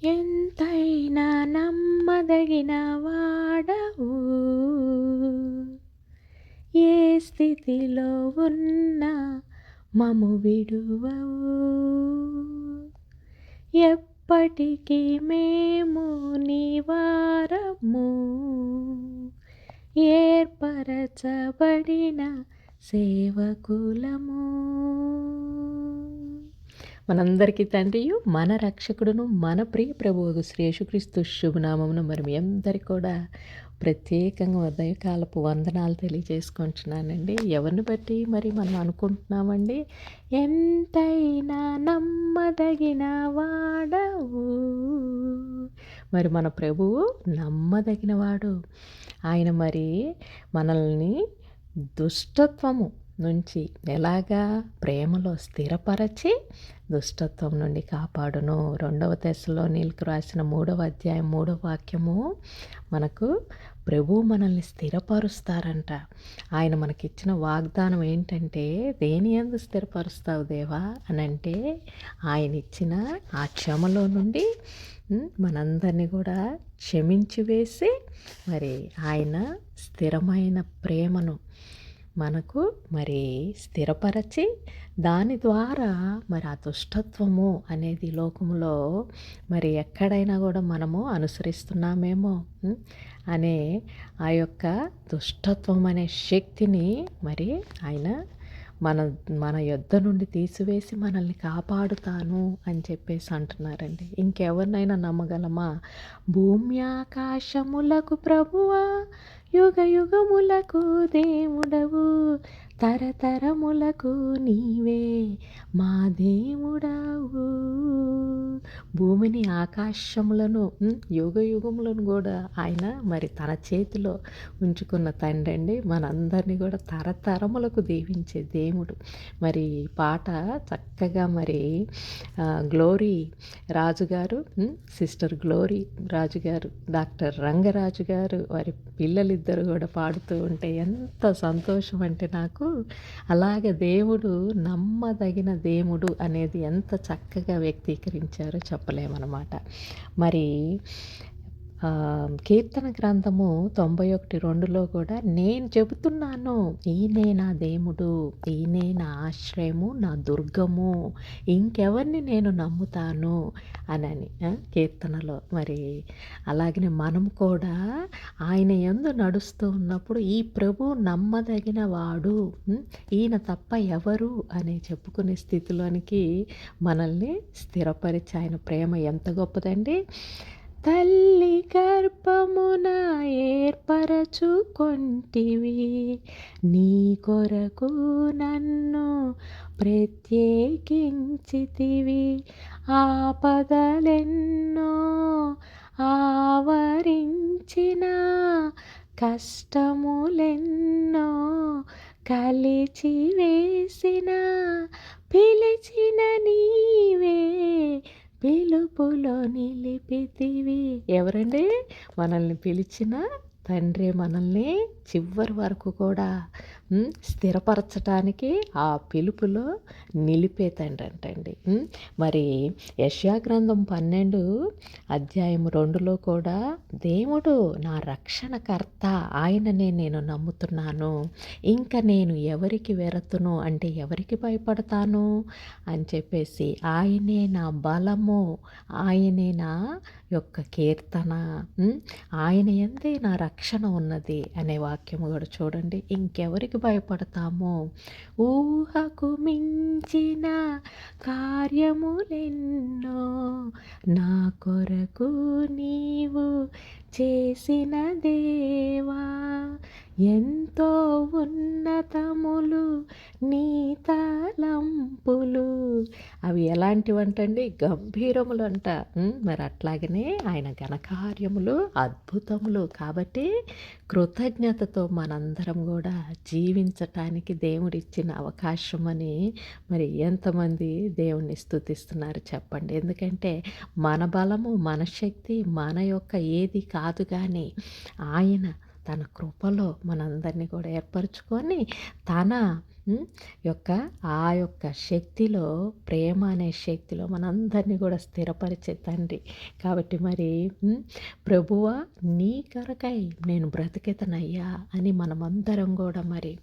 ఎంతైనా నమ్మదగిన వాడవు, ఏ స్థితిలో ఉన్నా మము విడువవు. ఎప్పటికీ మేము నీ వారము, ఏర్పరచబడిన సేవకులము. మనందరికీ తండ్రియు మన రక్షకుడును మన ప్రియ ప్రభువు శ్రీ యేసుక్రీస్తు శుభనామమున మరి మీ అందరికీ కూడా ప్రత్యేకంగా ఉదయకాలపు వందనాలు తెలియజేసుకుంటున్నానండి. ఎవరిని బట్టి మరి మనం అనుకుంటున్నామండి, ఎంతైనా నమ్మదగిన వాడవు. మరి మన ప్రభువు నమ్మదగిన వాడు. ఆయన మరి మనల్ని దుష్టత్వము నుంచి ఎలాగా ప్రేమలో స్థిరపరచి దుష్టత్వం నుండి కాపాడును. 2వ తెస్సలోనీయులకు రాసిన 3వ అధ్యాయం 3వ వాక్యము మనకు ప్రభువు మనల్ని స్థిరపరుస్తారంట. ఆయన మనకిచ్చిన వాగ్దానం ఏంటంటే, దేని యందు స్థిరపరుస్తావు దేవా అని అంటే, ఆయన ఇచ్చిన ఆ క్షమలో నుండి మనందరినీ కూడా క్షమించి వేసి మరి ఆయన స్థిరమైన ప్రేమను మనకు మరి స్థిరపరచి దాని ద్వారా మరి ఆ దుష్టత్వము అనేది లోకములో మరి ఎక్కడైనా కూడా మనము అనుసరిస్తున్నామేమో అనే ఆ యొక్క దుష్టత్వం అనే శక్తిని మరి ఆయన మన మన యొద్ద నుండి తీసివేసి మనల్ని కాపాడుతాను అని చెప్పేసి అంటున్నారండి. ఇంకెవరినైనా నమ్మగలమా? భూమి ఆకాశములకు ప్రభువా, యుగ యుగములకు దేవుడవు, తరతరములకు నీవే మా దేవుడవు. భూమిని ఆకాశములను యుగ యుగములను కూడా ఆయన మరి తన చేతిలో ఉంచుకున్న తండ్రి అండి. మనందరినీ కూడా తరతరములకు దీవించే దేవుడు. మరి పాట చక్కగా మరి గ్లోరీ రాజుగారు, సిస్టర్ గ్లోరీ రాజుగారు, డాక్టర్ రంగరాజు గారు వారి పిల్లలిద్దరు కూడా పాడుతూ ఉంటే ఎంత సంతోషం అంటే నాకు. అలాగే దేవుడు నమ్మదగిన దేవుడు అనేది ఎంత చక్కగా వ్యక్తీకరించారో చెప్పలేమన్నమాట. మరి కీర్తన గ్రంథము 91:2లో కూడా నేను చెబుతున్నాను, ఈయనే నా దేవుడు, ఈయనే నా ఆశ్రయము, నా దుర్గము, ఇంకెవరిని నేను నమ్ముతాను అనని కీర్తనలో. మరి అలాగనే మనం కూడా ఆయన యందు నడుస్తూ ఉన్నప్పుడు ఈ ప్రభు నమ్మదగిన వాడు, ఈయన తప్ప ఎవరు అని చెప్పుకునే స్థితిలోనికి మనల్ని స్థిరపరిచి ఆయన ప్రేమ ఎంత గొప్పదండి. తల్లి గర్భమున ఏర్పరచుకొంటివి, నీ కొరకు నన్ను ప్రత్యేకించితివి. ఆపదలెన్నో ఆవరించిన, కష్టములెన్నో కలిచి వేసిన, పిలిచిన నీవే పిలుపులో నిలిపితివి. ఎవరండి? మనల్ని పిలిచిన తండ్రి మనల్ని చివరి వరకు కూడా స్థిరపరచటానికి ఆ పిలుపులో నిలిపే తండ్రి అంటండి. మరి యెషయా గ్రంథం 12:2లో కూడా దేవుడు నా రక్షణకర్త, ఆయననే నేను నమ్ముతున్నాను, ఇంకా నేను ఎవరికి వెరతును అంటే ఎవరికి భయపడతాను అని చెప్పేసి, ఆయనే నా బలము, ఆయనే నా యొక్క కీర్తన, ఆయన యందే నా రక్షణ ఉన్నది అనే వాక్యము కూడా చూడండి. ఇంకెవరికి భయపడతామో? ఊహకు మించిన కార్యములెన్నో నా కొరకు నీవు చేసిన దేవా, ఎంతో ఉన్నతములు నీ తలంపులు. అవి ఎలాంటివంటండి? గంభీరములు అంట. మరి అట్లాగనే ఆయన ఘనకార్యములు అద్భుతములు. కాబట్టి కృతజ్ఞతతో మనందరం కూడా జీవించటానికి దేవుడిచ్చిన అవకాశం అని మరి ఎంతమంది దేవుణ్ణి స్తుతిస్తున్నారు చెప్పండి. ఎందుకంటే మన బలము, మన శక్తి, మన యొక్క ఏది కాదు, కానీ ఆయన తన కృపలో మనందరినీ కూడా ఏర్పరచుకొని తన హ్మ్. యొక్క ఆ యొక్క శక్తిలో, ప్రేమ అనే శక్తిలో మనందరిని కూడా స్థిరపరిచే తండ్రి. కాబట్టి మరి ప్రభువా నీ కొరకై నేను బ్రతికెదనయ్యా అని మనమందరం కూడా మరి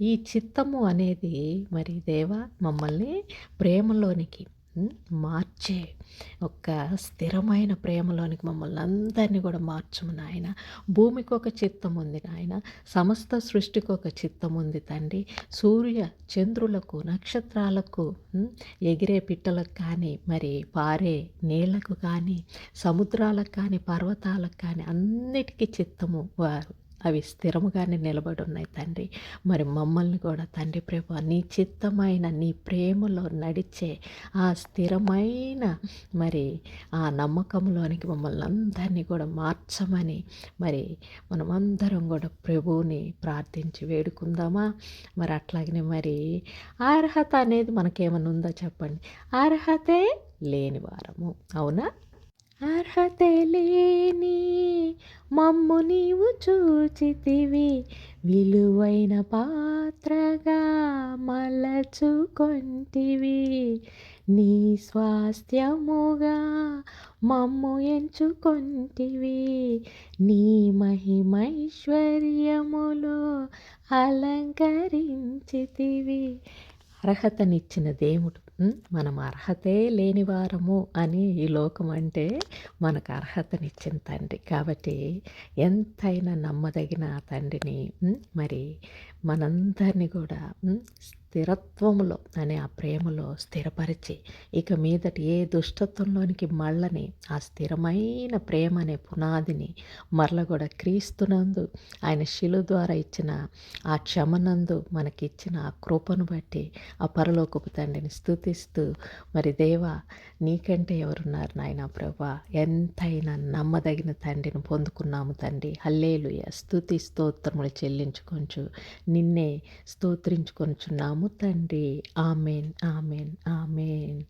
ఈ చిత్తము అనేది మరి దేవా మమ్మల్ని ప్రేమలోనికి హ్మ్. మార్చే ఒక స్థిరమైన ప్రేమలోనికి మమ్మల్ని అందరినీ కూడా మార్చుము నాయన. భూమికి ఒక చిత్తం ఉంది నాయన. సమస్త సృష్టికి ఒక చిత్తం ఉంది తండ్రి. సూర్య చంద్రులకు నక్షత్రాలకు ఎగిరే పిట్టలకు కానీ మరి పారే నీళ్లకు కానీ సముద్రాలకు కానీ పర్వతాలకు కానీ అన్నిటికీ చిత్తము అవి స్థిరముగానే నిలబడి ఉన్నాయి తండ్రి. మరి మమ్మల్ని కూడా తండ్రి ప్రభు నీ చిత్తమైన నీ ప్రేమలో నడిచే ఆ స్థిరమైన మరి ఆ నమ్మకంలోనికి మమ్మల్ని అందరినీ కూడా మార్చమని మరి మనమందరం కూడా ప్రభువుని ప్రార్థించి వేడుకుందామా. మరి అట్లాగనే మరి అర్హత అనేది మనకేమైనా ఉందా చెప్పండి. అర్హతే లేని వారము, అవునా? అర్హతే లేని మమ్ము నీవు చూచితివి, విలువైన పాత్రగా మలచుకొంటివి, నీ స్వాస్థ్యముగా మమ్ము ఎంచుకొంటివి, నీ మహిమైశ్వర్యములో అలంకరించితివి. అర్హతనిచ్చిన దేవుడు. మనం అర్హతే లేని వారము అని ఈ లోకం అంటే మనకు అర్హతనిచ్చిన తండ్రి. కాబట్టి ఎంతైనా నమ్మదగిన తండ్రిని మరి మనందరినీ కూడా స్థిరత్వములో అనే ఆ ప్రేమలో స్థిరపరిచి ఇక మీదటి ఏ దుష్టత్వంలోనికి మళ్ళని ఆ స్థిరమైన ప్రేమ అనే పునాదిని మరల కూడా క్రీస్తునందు ఆయన శిలువ ద్వారా ఇచ్చిన ఆ క్షమనందు మనకిచ్చిన ఆ కృపను బట్టి ఆ పరలోకపు తండ్రిని స్తుతిస్తూ మరి దేవా నీకంటే ఎవరున్నారు నాయనా ప్రభా, ఎంతైనా నమ్మదగిన తండ్రిని పొందుకున్నాము తండ్రి. హల్లెలూయా. స్తుతి స్తోత్రములు చెల్లించుకొంచు నిన్నే స్తోత్రించుకొనుచున్నాము తండ్రి. Amen, amen, amen.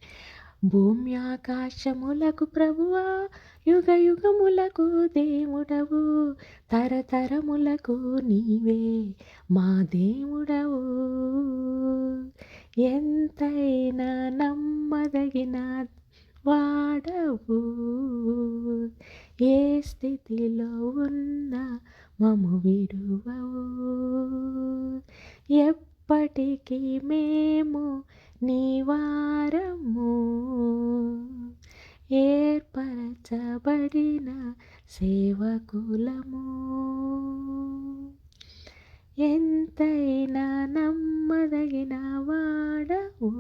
భూమి ఆకాశములకు ప్రభువా, యుగ యుగములకు దేవుడవు, తరతరములకు నీవే మా దేవుడవు. ఎంతైనా నమ్మదగిన వాడవు, ఏ స్థితిలో ఉన్నా మము విడువవు, ఎప్పటికీ మేము నీ వారము, ఏర్పరచబడిన సేవకులము. ఎంతైనా నమ్మదగిన వాడవు.